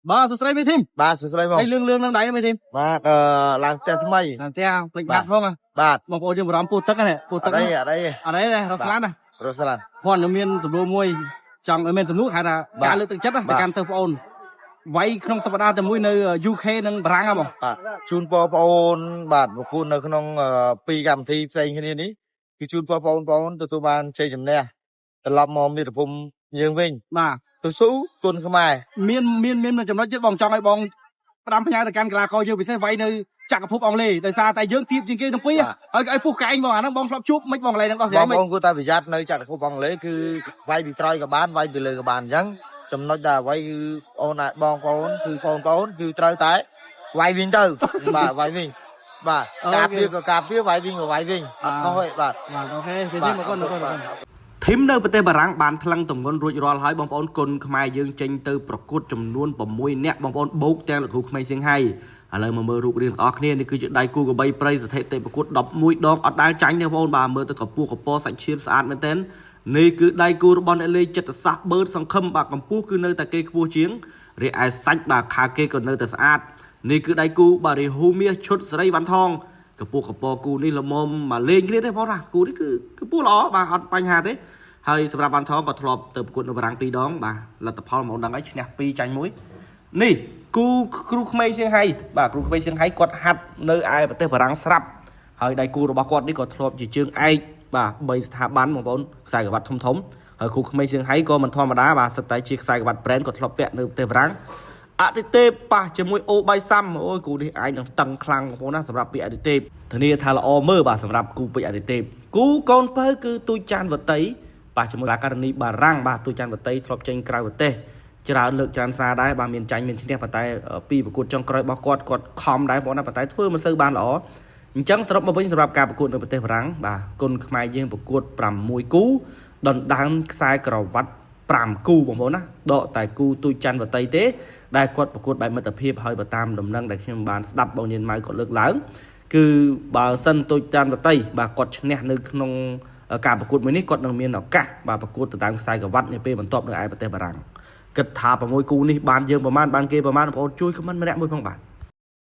Ba số sấy mấy thêm. Ba số sấy Đây lương đang đáy mấy thêm. Ba làm tiền mày. Làm theo, lịch bạc không à? Bạc. Một ô chưa một put tắc này, put tắc. Ở đây. Ở đây này, Roslan này. Roslan. Hoàn ở miền sầm lô môi, trong ở miền sầm nước hay là cả lượng thực chất á, can sơ phôn. Vậy không sao đa từ mũi nơi UK nâng brang à bông. Chun po phôn bạc một phun nơi không pi cầm thi xây cái này cái chun po phôn từ số ban chơi chấm nè. Từ lọp mồm đi từ vùng dương vinh. Mà. Từ số chun không ai. Miền chấm nói chết bong trong ai bong. Đám nhà từ can là coi chưa bị xe vay nơi chặt phúc ông lì tại sao tại dương tiếp trên kia nó phí á cái phúc cái anh bong nó bong flop chúp mấy bong này nó có gì bong bong của ta bị giặt nơi chặt phúc bong lấy cứ vay bị trôi cả bán vay bị lời cả bàn chẳng chấm nói là vay ôn lại bong con cứ trôi tái vay vinh từ bà vay vinh bà cà phê vay vinh của vay vinh không vậy bà ok thế nhưng mà con thím nơiประเทศបារាំងបានថ្លឹងទម្ងន់រួចរាល់ហើយបងប្អូនគុណខ្មែរយើងចេញទៅប្រកួតចំនួន6នាក់បងប្អូនបូកទាំងលោកគ្រូក្មេងសៀងហៃឥឡូវមកមើលរូបរាងរបស់គ្នានេះគឺជាដៃគូកបីព្រៃស្ថិតិប្រកួត11ដងអត់ដែលចាញ់ទេបងប្អូនបាទមើលទៅកពស់កពសាច់ឈាមស្អាតមែនទែននេះគឺដៃគូរបស់អ្នកលេងចិត្តសាស្ត្របឺតសង្ឃឹមបាទកម្ពុជាគឺនៅតែគេខ្ពស់ជាងរីឯសាច់បាទខាគេក៏នៅតែស្អាតនេះគឺដៃគូបាទរីហ៊ូមៀឈុតសេរីវ៉ាន់ថងកពស់កពគូនេះល្មមមកលេងគ្នាទេបងប្អូនបាទគូនេះគឺពស់ល្អបាទអត់បញ្ហាទេហើយសម្រាប់វ៉ាន់ថងក៏ធ្លាប់ទៅប្រកួតនៅបារាំង2ដងបាទលទ្ធផលមកដឹងហើយឈ្នះ2ចាញ់1នេះគូគ្រូក្មេងសៀងហៃបាទគ្រូក្មេងសៀងហៃគាត់ហាត់នៅឯប្រទេសបារាំងស្រាប់ហើយដៃគូរបស់គាត់នេះក៏ធ្លាប់ជាជើងឯកបាទ3ស្ថាប័នបងប្អូនខ្សែក្រវ៉ាត់ធំហើយគ្រូក្មេងសៀងហៃក៏មិនធម្មតាបាទសិតតែជាខ្សែក្រវ៉ាត់ brand ក៏ធ្លាប់ពាក់នៅប្រទេសបារាំងអតិទេពប៉ះជាមួយអូបៃសាំអូយគូនេះឯងនឹងតឹងខ្លាំងបងប្អូនណាសម្រាប់ពាក្យអតិទេពធានាថាល្អមើលបាទសម្រាប់គូពេជ្រអតិទេពគូកូនពៅគឺទូចចានវតីបាទជាមួយកាករនីបារាំងបាទទូច័ន្ទវតីធ្លាប់ចេញក្រៅប្រទេសច្រើនលើកច្រើនសារដែរបាទមានចាញ់មានឈ្នះប៉ុន្តែពីប្រកួតចុងក្រោយរបស់គាត់ខំដែរបងណាប៉ុន្តែធ្វើមិនសូវបានល្អអញ្ចឹងសរុបមកវិញសម្រាប់ការប្រកួតនៅប្រទេសបារាំងបាទគុណខ្មែរយើងប្រកួត6គូដណ្ដើមខ្សែក្រវ៉ាត់5គូបងប្អូនណាដកតែគូទូចច័ន្ទវតីទេដែលគាត់ប្រកួតបែបមិត្តភាពហើយបើតាមដំណឹងដែលខ្ញុំបានស្ដាប់បងញៀនម៉ៅគាត់លើកឡើងគឺបើសិនទូចច័ន្ទវតីបាទគាត់ឈ្នះនៅក្នុងការប្រកួតមួយនេះគាត់នឹងមានឱកាសបាទប្រកួតទៅតាមខ្សែក្រវ៉ាត់នាពេលបន្ទាប់នៅឯប្រទេសបារាំងគិតថា6គូនេះបានយើងប្រមាណបានគេប្រមាណបងប្អូនជួយខមមិនម្នាក់មួយផងបាទ